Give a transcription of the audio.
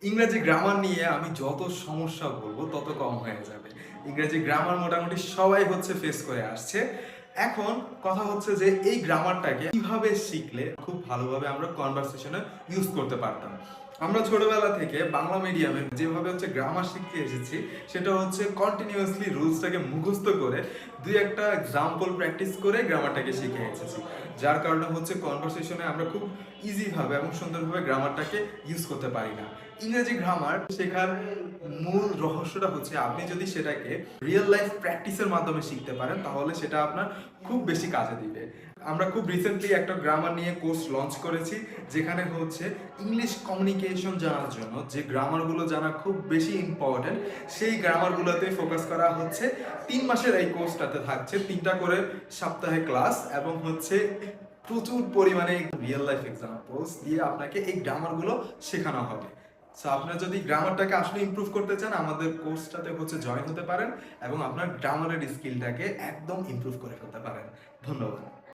ইংরেজি গ্রামার নিয়ে আমি যত সমস্যা বলবো তত কম হয়ে যাবে। ইংরেজি গ্রামার মোটামুটি সবাই ফেস করে আসছে। এখন কথা হচ্ছে যে এই গ্রামারটাকে কিভাবে শিখলে খুব ভালোভাবে আমরা কনভারসেশনে ইউজ করতে পারতাম। আমরা ছোটবেলা থেকে বাংলা মিডিয়ামে যেভাবে গ্রামার শিখতে এসেছি সেটা কন্টিনিউয়াসলি রুলসটাকে মুখস্থ করে দুই একটা এক্সাম্পল প্র্যাকটিস করে গ্রামারটাকে শিখে এসেছি। যার কারণে কনভারসেশনে আমরা খুব ইজিভাবে এবং সুন্দরভাবে গ্রামারটাকে ইউজ করতে পারি না। ইংরেজি গ্রামার শেখার মূল রহস্যটা আপনি যদি সেটাকে রিয়েল লাইফ প্র্যাকটিসের মাধ্যমে শিখতে পারেন তাহলে সেটা আপনার খুব বেশি কাজে দিবে। আমরা খুব রিসেন্টলি একটা গ্রামার নিয়ে কোর্স লঞ্চ করেছি, যেখানে ইংলিশ কমিউনিকেশন জানার জন্য যে গ্রামারগুলো জানা খুব বেশি ইম্পর্টেন্ট সেই গ্রামারগুলোতে ফোকাস করা হচ্ছে। 3 মাসের এই কোর্সটাতে থাকছে 3টা করে সপ্তাহে ক্লাস এবং প্রচুর পরিমাণে রিয়েল লাইফ এক্সাম্পলস দিয়ে আপনাকে এই গ্রামারগুলো শেখানো হবে। সো আপনারা যদি গ্রামারটাকে আসলে ইমপ্রুভ করতে চান আমাদের কোর্সটাতে জয়েন হতে পারেন এবং আপনার গ্রামারের স্কিলটাকে একদম ইমপ্রুভ করে ফেলতে পারেন। ধন্যবাদ।